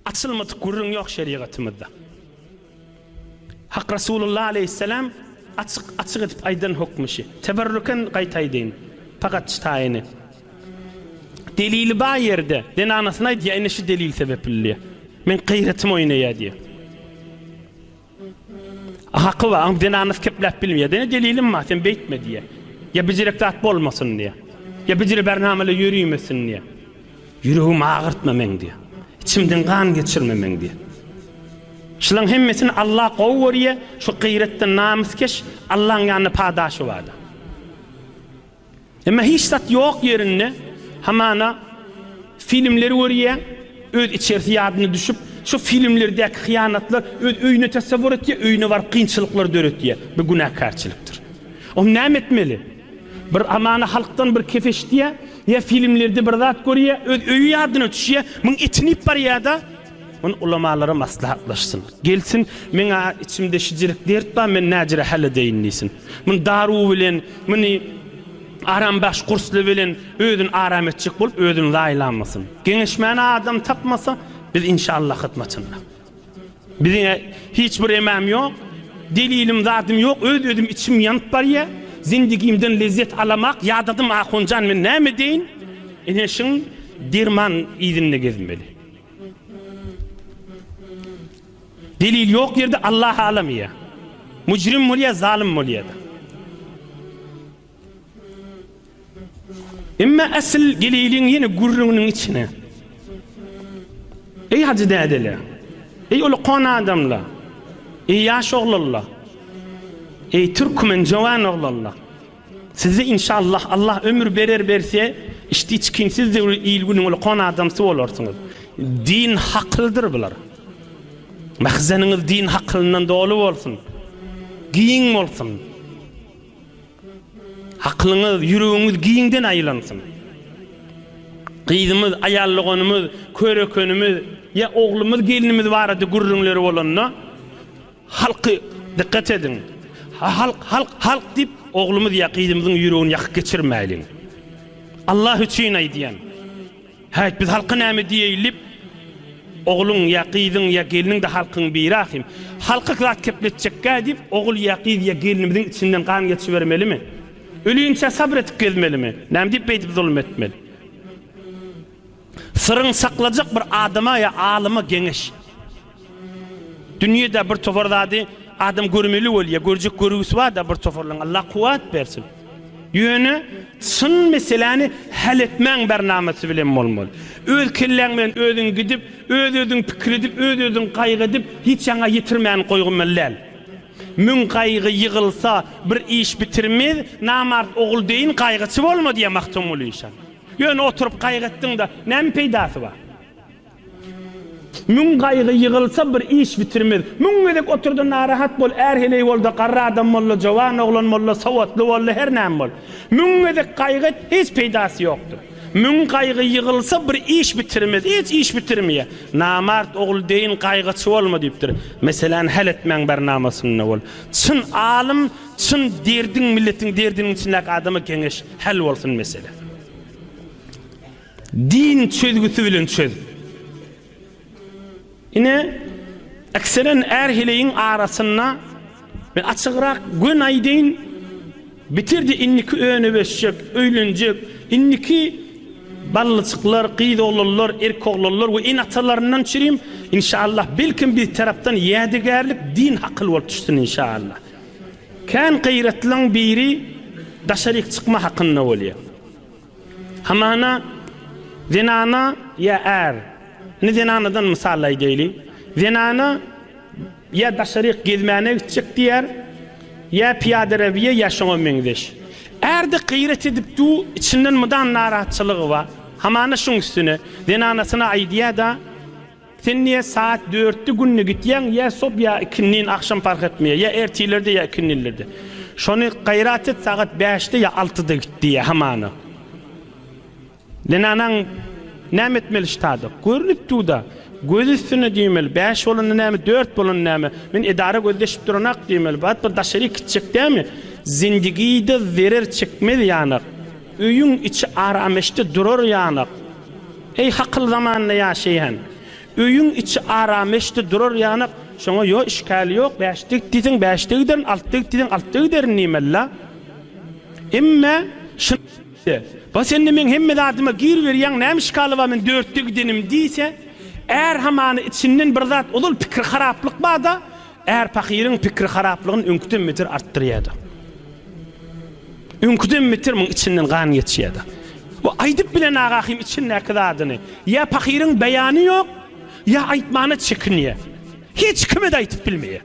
açılmadı gurrun yok şeriatımızda. Hak Resulullah aleyhisselam açık edip aydan hukmuşu. Teberrüken qaytaydın. Fakat çıtayını. Delili bağ yerde. Den anasına diye enişi delil sebepliye. Men gayretim oynaya diye. Hakkı var ama den anası keplep bilmiyor. Dene delilim var sen beytme diye. Ya bicirekte at bolmasın diye. Ya bicire bernamele yürüymesin diye. Yüreğimi ağırtma men diye. İçimden kan geçirme men diye. Şulan hemmesini Allah qovuriye, şu gayretten namuskeş Allah'ın yanına padaşı vardı. Ama hiç tat yok yerine hamana filmleri vuriye, öz içerisi yadını düşüp şu filmlerdeki hıyanatlar öz öyüne tasavvur et diye, öyüne var kıyınçılıklar dörüt diye bir günahkarçılıktır. O ne etmeli? Bir amana halktan bir kefeş diye ya filmlerde bir zat görüye, öz öyü yadını düşüye, bunun itinip var ya da onun ulamaları maslahatlaşsın. Gelsin, mena içimde şicirik dert var, men nacire halle deyinlisin. Mun daru bilen, meni aram baş kurslu bilen, ödün aram etcek bolup, ödün laylanmasın. Genişmeni adam tapmasa, biz inşallah hıtmaçınla. Bizim hiçbir emam yok, delilim zadım yok, ödüm içim yanıp var ya, zindigimden lezzet alamak, yadadım ahuncan men ne mi deyin? İneşin dirman izinle gezmeli. Delil yok yerde Allah alamiye. Mücrim muliye, zalim muliye da. Ama asıl gelilin yine gurrunun içine. Ey hacı dedele, ey ulu kona adamla, ey yaş oğlalla, ey Türkmen cavan oğlalla. Size inşallah Allah ömür berse, işte içkinsiz de ilginin ulu kona adamsı olursunuz. Din haklıdır bular. Mahzeniniz din hakkından dolu olsun. Giyin olsun. Haklınız, yüreğiniz giyinden ayılansın. Kızımız, ayallığımız, körökönümüz, ya oğlumuz, gelinimiz var adı gurrunları olanına. Halkı dikkat edin. Halk deyip oğlumuz ya kızımızın yüreğini yakıp geçirmeyelim. Allah için aydiyen. Hayt biz halkın emri diyeyilip oğlun ya kızın ya gelinin de halkın bir rahim. Halkı zat kepletecek deyip oğul ya kız ya gelinimizin içinden kan geçivermeli mi? Ölüyünce sabretip gezmeli mi? Nem deyip beytip zulüm etmeli. Sırrın saklayacak bir adama ya alıma geniş. Dünyada bir tofardadı adam görmeli ol ya görecek görüsü var da bir tofarlan Allah kuvvet versin. Yönü sın meseleni hal etmen bernamesi bilen olmalı. Öz kellenmen özün gidip, özün fikir edip, özün kaygı edip hiç yana yitirmeyen koygunmalılar. Mün kaygı yığılsa bir iş bitirmez, namart oğul deyin kaygısı olma diye mahtum oluyorsan. Yönü oturup kaygı ettin de ne peydası var? Mün kaygı yığılsa bir iş bitirmez. Mün edek oturdu narahat bol, erheley oldu, qarra adam oldu, cavan oğlan oldu, savatlı oldu, her neyim oldu. Mün edek kaygı hiç peydası yoktur. Mün kaygı yığılsa bir iş bitirmez, hiç iş bitirmeye. Namart oğul deyin kaygısı olma deyiptir. Mesela hal etmen bernamasını ol. Çın alim, çın derdin milletin derdinin içindeki adamı kengeş hal olsun mesele. Din çözgüsü bilen çöz. Yine ekseren erheleyin arasına ben açıkrak gün aydeyin bitirdi inniki önü beşecek, öylenecek, inniki ballıçıklar, qıydı olurlar, erk olurlar ve inatalarından çireyim inşallah belki bir taraftan yadigarlık din hakkıl olup düşsün inşallah. Kan gayretlan biri daşarik çıkma hakkında oluyor. Hamana zinana ya er. Ne zinanadan misal deyli. Zinana ya daşarik gezmene gidecek diyer ya piyade reviye ya şuna mengeş. Erde gayret edip du içinden mıdan narahatçılığı var. Hamana şun üstüne zinanasına aydiya da sen niye saat 4'te günlü gityen ya sop ya ikinin akşam fark etmeye ya ertilerde ya ikinilerde. Şunu gayret et saat 5'te ya 6'da gitti ya hamana. Zinanan nem etmeli iştadı. Görünüp tuğda. Göz üstüne diyemeli. 5 olun nemi, 4 olun nemi. Men idare gözleşip duranak diyemeli. Bat bir daşarı gidecek değil mi? Zindigiyi de verir çekmedi yanak. Öyün içi arameşte durur yanak. Ey hakıl zamanla yaşayan. Öyün içi arameşte durur yanıp, şoňa yo işgali yok, beştik diýdiň, beştik derin, alttyk diýdiň, alttyk derin nimella. Emme bu sende men hemme zadyma gir berýän näme işgali bar men dörtlik dinim diýse, eğer hamany içinden bir zat ulul pikir haraplyk barda, eğer pakiriň pikir haraplygyny öňküden metir artdyrýardy. Öňküden metir muň içinden gan geçýärdi. Bu aýdyp bilen agahym için näkidadyny. Ya pakiriň beýany ýok, ya aýtmany çekinýär. Hiç kime de aýtyp bilmeýär.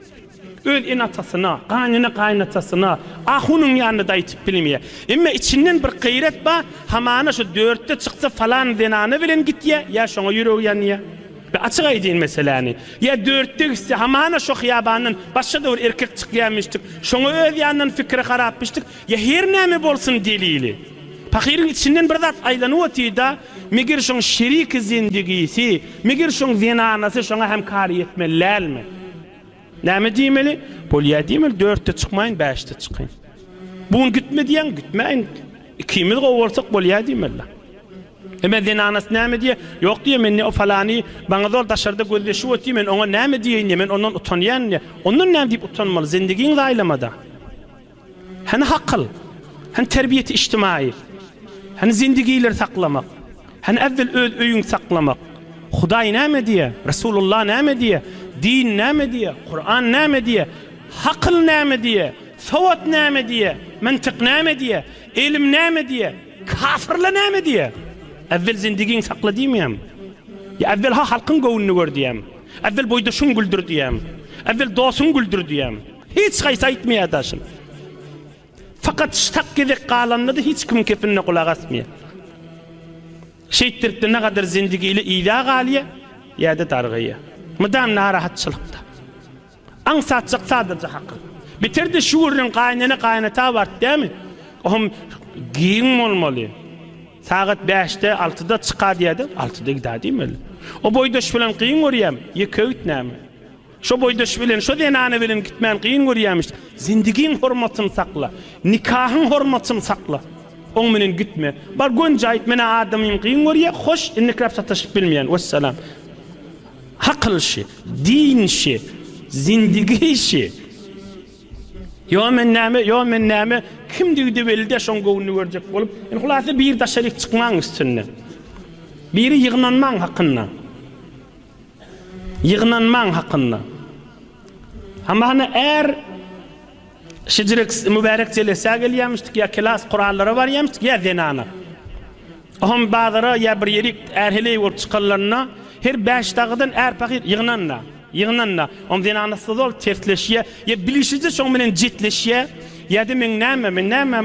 Öz enatasyna, gaýnatyna, ahunyň ýanyna da aýtyp bilmeýär. Emme içinden bir gayret bar, hamana şu dörtte çyksa falan denany bilen gitýär, ya şoňa ýüregi ýanýar. Açık aydın meseleni. Ya dörtte gitse hamana şu hiyabanyň başga da bir erkek çykýarmyşdyk. Şoňa öz ýanynyň fikri harapmışdyk. Ya her näme bolsun delili. Pakiriň içinden bir zat aýlanyp otýda, megir şoň şerik zindegisi, megir şoň zenanasy şoňa hemkary etmelärmi? Näme diýmeli? Bolýa diýmeli, dörtte çykmaýyn, beşte çykyň. Buň gitme diýen gitmeýin. Ikimiz gowursak bolýa diýmeli. Emme zenanasy näme diýe? Ýok diýe, men o falany baňa zor daşarda gözleşip otýar, men oňa näme diýeň, men ondan utanýan. Ondan näme diýip utanmaly? Zindigiň gaýlamada. Hani hakl, hani terbiyeti ijtimai, hani zindigiler saklamak, hani evvel öz öýüň saklamak. Hudaý näme diýe? Resulullah näme diýe? Din näme diýe? Kur'an näme diýe? Hakl näme diýe? Sowat näme diýe? Mantyk näme diýe? Ilim näme diýe? Kafirler näme diýe? Evvel zindigiň sakla diýmem. Ya evvel ha halkyň göwnüni gör diýem. Evvel boýdaşyň güldür diýem. Evvel dosyň güldür diýem. Hiç gaýsa aýtmaýar daşyn. Fakat ştak gezek galandy hiç kim kepinine kulak asmaýar. Şeýtdirdi ne kadar zindigiyle ila galyä ýa-da dargyýa. Mudam narahatçylykda. Aňsatçyk sadyrja hakly. Bitirdi şuurun gaýnata bart diými? Ohm giň bolmaly. Saat 5'te 6'da çıkar diýdi, 6'da gidär diýmeli. O boýdaş bilen gyň görýär, ýekewit näme? Şo boýdaş bilen, şo denany bilen gitmän gyň görýärmiş. Zindigiň hormatyny sakla, nikahyň hormatyny sakla. Oň menen gitme. Bar gönje aýt, mene adamyň gyň görýär, hoş innikrap sataşyp bilmeýän. Vesselam. Hakl şi, din şi, zindigi şi. Yo men näme, kim diýdi belde şoň gowuny görjek bolup, hulasy bir daşaryk çykmaň üstünden. Biri ýygnanmaň hakynda. Ýygnanmaň hakynda. Hamana şejirek mübarek jelese gelýärmişdik, ya klas kurallara barýarmışdyk, ya zenana. Ohm bazara ya bir ýerik erheleýip bolup çykanlaryna her 5 dagdan pakir ýygnanna. Om zenanasy zol tersleşýär, ya bilişiji şoň menen jetleşýär. Ýa-da men näme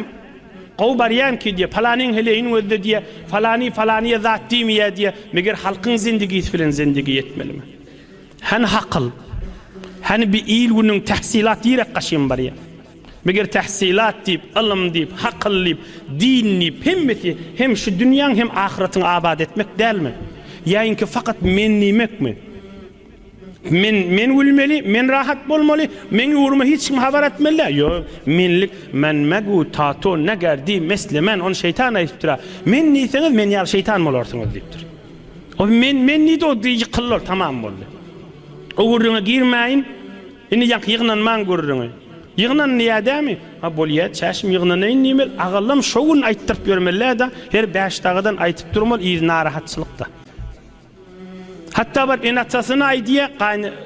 gow barýan ki diýe, falanyň heleýin özde diýe, falany zat diýmeýär diýe, meger halkyň zindigisi bilen zindigi ýetmelimi? Hani hakl, hani bir ilgünün tahsilat ýerek gaşyn barýar. Meger tahsilat diýip, ilm diýip, hakl diýip, din diýip, hemmeti hem şu dünýäň hem ahiretyň abad etmek dälmi? Ýa-inki fakat menlimekmi? Men ulmeli, men rahat bolmaly, men urma hiç kim habar etmeli. Yo, menlik men megu tato negerdi meslemen on şeytan aýdypdyr. Men niýseniz men ýa şeytan bolarsyňyz diýipdir. O men niýdi o diýikillar tamam boldy. O gurruna girmeýin, indi ýygnanmaň gurruna. Ýygnan niýadamy? Ha bolýar, çäşim ýygnanaýyn niýmel, agallam şo gün aýtdyryp bermeler da her 5 dagadan aýtyp durmaly iň narahatçylykda. Hatta bir enatçasyna aýdýa,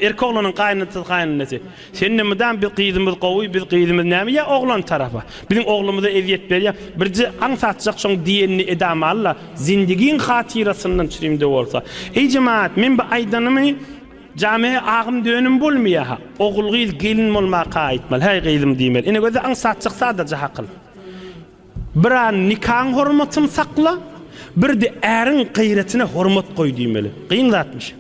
erkek oglanyň gaýnatysy. Senin midan bir gyýdymyz gowy, bir gyýdymyz näme ýa oglan tarafa. Biziň oglumyza eziýet berýär. Birji aňsatjak şoň diýenini edame alla, zindigiň hatyrasyndan çyrimde bolsa. Ey jemaat, men bu aýdanymy jame agym dönüm bolmaýar. Ogul gyl gelin bolmagy aýtmal. Hey gylim diýmeli. Ine göze aňsatjak sadyrja hakly. Bir an nikahyň hormatyny sakla. Bir de äriň gayretine hormat goý diýmeli. Gyň zatmış.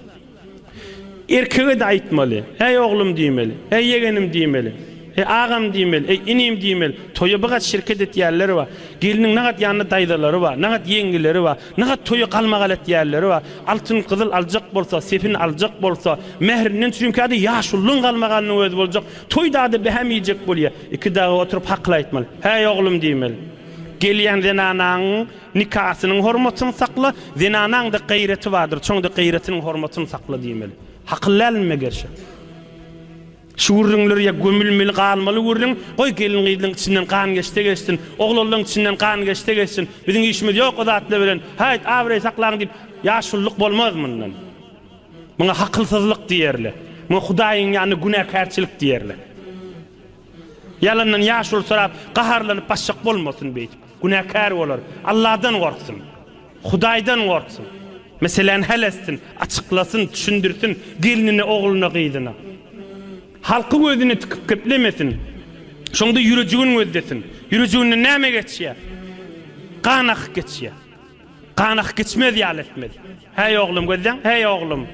Erkege de aýtmaly. Hey oglum diýmeli. Hey yegenim diýmeli. Hey agam diýmeli. Hey inim diýmeli. Toýa bigat şirket etýärleri bar. Geliniň nagat ýanyna daýdalary bar, nagat ýengileri bar, nagat toýa galmagal etýärleri bar. Altyn gyzyl aljak bolsa, sepin aljak bolsa, mehrinden çünkü ýaşullyň galmagalynyň özi boljak. Toýda da behem ýejek bolýar. Iki daga oturup hakly aýtmaly. Hey oglum diýmeli. Gelýän zinanaň nikahynyň hormatyny sakla, zinanaň da gaýreti bardyr. Çoňda gaýretiniň hormatyny sakla diýmeli. Hakyllanma gerçi. Şuurunlar ya gömülmeli galmaly gurrun, goý gelin gyýdyň içinden kan geçti, oglaryň içinden kan geçti. Biziň işimiz ýok o zatla bilen. Hayt awry saklaň diýip ýaşullyk bolmaz mundan. Muňa hakylsyzlyk diýerler. Muňa Hudaýyň ýany günäkärçilik diýerler. Yalandan ýaşul sorap, gaharlanyp başşak bolmasyn beýip. Günäkär bolar. Allahdan gorksun. Hudaýdan gorksun. Meselen helestin, açyklasyn, düşündirsin, gelinini ogluny gyýdyna. Halky gözüne tikip keplemesin. Şonda ýürejigin gözdesin. Ýürejigini näme geçýär? Ganak geçýär. Ganak geçmez ýal etmez. Hey oglum gözden, hey oglum.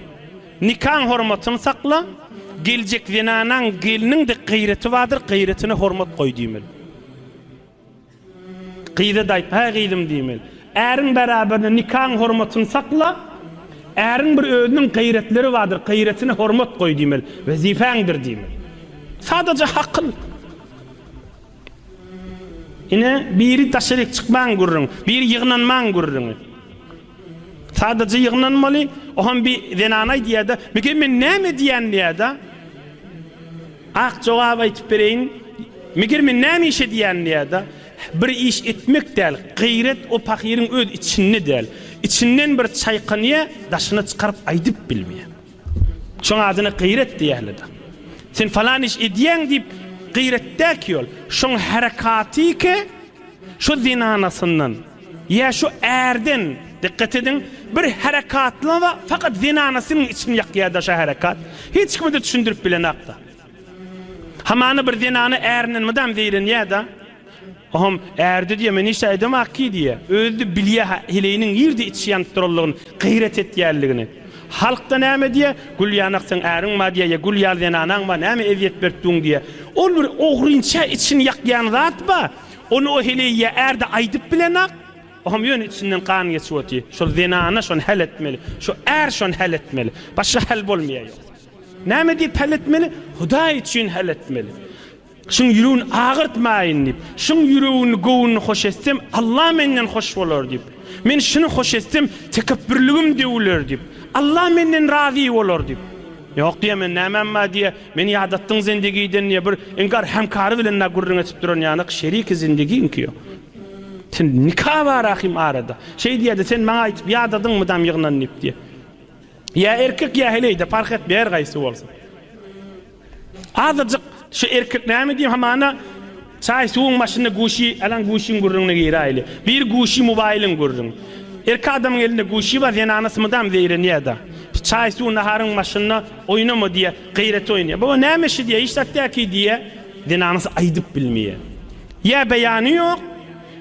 Nikah hormatyny sakla. Geljek zinanaň geliniň de gaýreti bardyr, gaýretine hormat goý diýmeli. Gyýda daýp, ha gyýdym diýmeli. Äriň beraberinde nikahyň hormatyny sakla. Äriň bir özüniň gaýretleri bardyr, gaýretine hormat goý diýmeli. Wezifäňdir diýmeli. Sadece hakıl. Ine biri taşerik çykmaň gurrun, biri ýygnanmaň gurrun. Sadece ýygnanmaly, ohan bir zinanaý diýär-de, "Meke men näme diýän diýär-de?" Ak jogap aýtyp bereýin. Meger men näme işe diýän diýär-de? Bir iş etmek däl, gaýret o pakiriň öz içinde däl. İçinden bir çaýkanyä daşyna çykaryp aýdyp bilmeýär. Şoň adyna gaýret diýerler. Sen falan iş edýän diýip gaýretdäk ýol. Şoň harakaty ke şu zinanasyndan ýa şu erden dikkat edin bir harekatla we fakat zinanasynyň içini ýakýarda şu harakat. Hiç kimde düşündirip bilen akda. Hamany bir zinany erinin midam diýirin ýa-da. Oham erdi diýe men iş aýdym akki diýe. Özü bilýär heleyiniň ýerde içýän turullygyny, gaýret etýärligini. Halkda näme diýe? Gulýanaksyň äriň ma diýe, gulýar zinanaň ma näme eziýet berdiň diýe. Ol bir ogrynça içini ýakýan zat ba? Onu o heleýe erde aýdyp bilenak. Oham ýöne içinden kan geçýärdi. Şol zinana şon hal etmeli. Şu şon hal etmeli. Başga hal bolmaýar. Näme diýip hal etmeli? Hudaý üçin hal etmeli. Şun ýüregini agyrtmaýyn diýip, şun ýüregini gowuny hoş etsem Allah menden hoş bolar diýip. Men şunu hoş etsem tekebbürligim dewler diýip. Allah menden razy bolar diýip. Ýok diýmen näme ma diýe, meni ýadatdyň zindegiden ýa bir eňgar hemkary bilen nagurrun etip duran ýanyk şerik zindegiň ki. Sen nikah var ahim arada. Şey diýdi, sen maňa aýtyp ýadadyň mydam ýygnanyp diýe. Ya erkek ya heleyde fark etmeýär gaýsy bolsun. Azajyk şu erkek näme diýip hamana çaý suwuň maşyny guşy, alan guşyň gurruny giýraýly. Bir guşy mobaýlyň gurrun. Erkek adamyň elinde guşy bar, ýa anasy mydam diýirin ýa-da. Çaý suwuň naharyň maşyny oýnama diýe, gaýret oýnaýar. Baba näme şi diýe, işletdäki diýe, dinanysy aýdyp bilmeýär. Ya beýany ýok,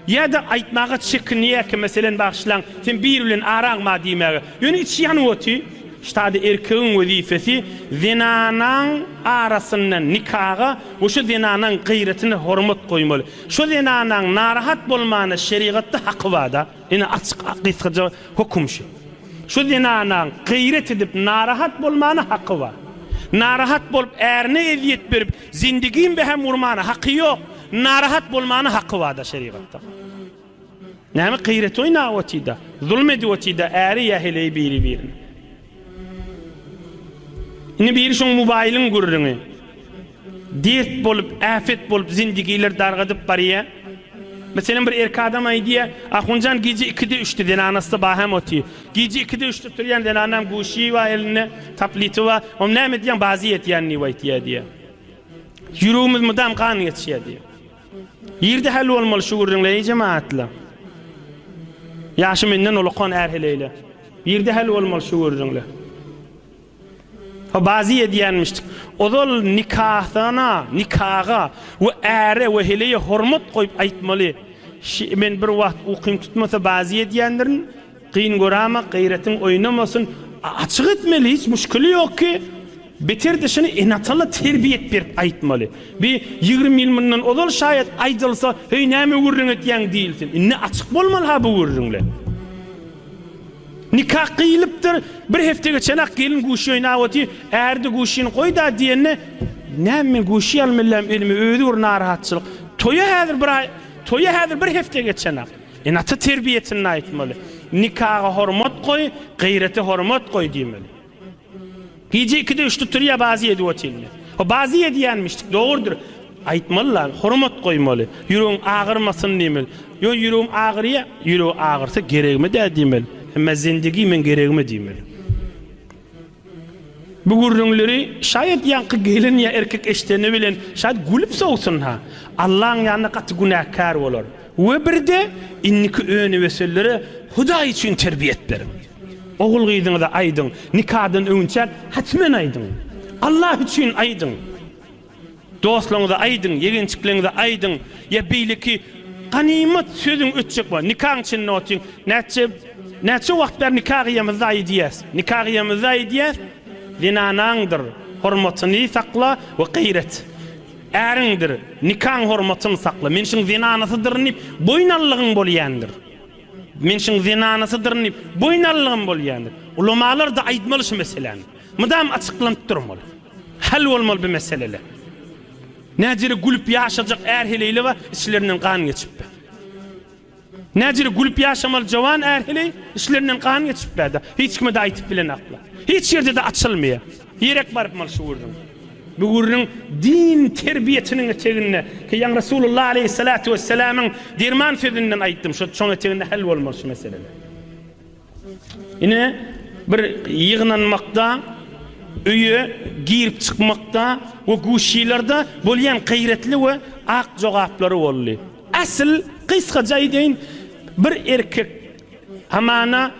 ya da aýtmaga çekinýär ki meselen başlaň, sen bir bilen araňma diýmäge. Ýöne içýän woti, ştady erkegiň wezifesi zinanaň arasyndan nikaha, şu zinanaň gaýretine hormat goýmaly. Şu zinanaň narahat bolmany şeriatda haky barda. Ine açyk akysaja hukum şu. Şu zinanaň gaýret edip narahat bolmany haky bar. Narahat bolup erne eziýet berip zindigin behem urmany haky ýok. Narahat bolmany haky barda şeriatda. Näme gaýret oýna wetida, zulm edi wetida äri ýahiley biri. Ine bir şoň mobaýlyň gurruny. Dert bolup, afet bolup zindigiler dargadyp barýar. Meselen bir erkek adam aýdýar, "Ahunjan gije 2-de 3-de denanasy bahem oti. Gije 2-de 3-de turýan denanam guşy we eline taplity we on näme diýen baziýet ýanny waýtýar diýer. Ýüregimiz mydam kan geçýär diýer. Ýerde hal bolmaly şu gurrunlar jemaatla. Ýaşy menden ulaqan erheleyle. Ýerde hal bolmaly şu gurrunlar. Ha baziye diýenmişdik. Ozol nikaha we äre we heleye hormat goýup aýtmaly. Men bir wagt ukym tutmasa baziye diýenlerin qyyn görama, gaýretin oýnamasyn, açyk etmeli, hiç müşkili ýok ki. Beter dişini enatala terbiýet berip aýtmaly. Bir 20 ýyl mundan ozol şaýat aýdylsa, "Hey näme gurrun etýän" diýilsin. Inne açyk bolmaly ha bu gurrunlar. Nikah kıyılıptır. Bir hefte geçenak gelin guşy oýnawaty, erdi guşyny goý da diýenne, "Näme guşy almyllam elime öýdür narahatçylyk." Toýa häzir bir toya häzir bir hefte geçenak. Ata terbiyetini aýtmaly. Nikaha hormat koy, gaýrete hormat koy diýmeli. Hiç 2-de 3-de turya bazı edi otelni. O bazı ediýänmişdik, dogurdur. Aýtmalylar, hormat goýmaly. Ýüregiň ağırmasyn diýmeli. Yo ýüregim ağırya, ýüregi ağırsa geregmi de diýmeli. Emma zindigi men geregmi diýmeli. Bu gurrunları şayet yankı gelin ya erkek eşteni bilen şayet gülüp soğusun ha. Allah'ın yanına katı günahkar olur. Ve bir de inniki öğünü veselleri Huda için terbiyet verin. Oğul gıydığını da aydın. Nikahdan öğünçer hatmen aydın. Allah için aydın. Dostluğunu da aydın. Yegençikliğini da aydın. Ya beyliki ganimet sözün ötecek var. Nikahın için ne otun? Neçe vaktlar nikahiyemizde aydiyaz. Nikahiyemizde aydiyaz. Zinanandır. Hormatını sakla ve gayret. Äriňdir. Nikah hormatyny sakla. Men şiň zinanasydyr nip boýnallygyn bolýandyr. Men şiň zinanasydyr nip boýnallygyn bolýandyr. Ulamalar da aýtmaly şu meseleni. Mudam açyklanyp durmaly. Hal bolmaly bu meseleler. Näjiri gülüp ýaşajak erheleýli we işlerinden kan geçipdi. Näjiri gülüp ýaşamaly jawan erheleý işlerinden kan geçipdi. Hiç kime de aýtyp bilen akla. Hiç ýerde de açylmaýar. Ýerek baryp mal şu wurdyň. Bu gurrun din terbiyetinin eteğinde ki yan Resulullah aleyhissalatu vesselam'ın dirman sözünden aýtdym şu çoň eteğinde hal bolmaly şu meseleler. Ine bir ýygnanmakda, öýe girip çykmakda we guşilerde bolýan gaýretli we ak jogaplary boldy. Asl kıskaca aýdyn bir erkek hamana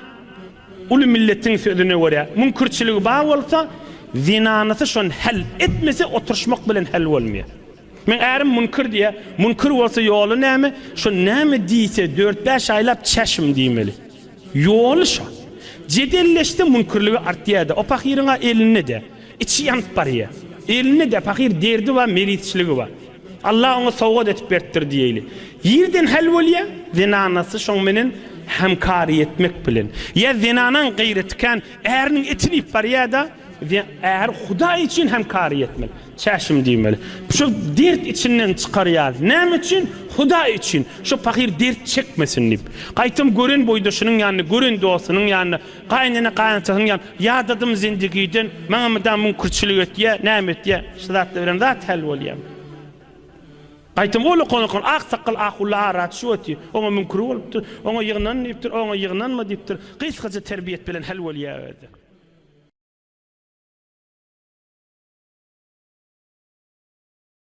ulu milletin sözüne görä münkirçiligi bar bolsa zinanası şon hal etmese oturuşmak bilen hal bolmaýar. Men ärim münkir diye, münkir bolsa ýoly näme? Şo näme diýse 4-5 aýlap çeşim diýmeli. Ýoly şo. Jedelleşdi münkirligi artýardy. O pakiriňe elini de, içi ýanyp barýar. Elini de pakir derdi we meritçiligi bar. Allah ona sowgat etip berdir diýeli. Ýerden hal bolýar, zinanası şoň menen hemkari etmek bilen. Ya zinanan gaýretken äriň etini barýarda eğer Huda için hemkari etmeli. Çeşim diýmeli. Şu dert içinden çıkarýar. Näme için? Huda için. Şu fakir dert çekmesin dip. Gaýtym gören boýdaşynyň ýanyna, gören dostunyň ýanyna, gaýnyna gaýnatynyň ýanyna, ýadadım zindegiden, maňa mydam münkirçilik etýär, näme etýär? Şudatda bilen zat hal bolýar. Gaýtym ol konukon ak sakal akullar arat şu etýär. Oňa münkir bolupdyr, oňa ýygnan diýipdir, oňa ýygnanma diýipdir. Gysgaça terbiyet bilen hal bolýar.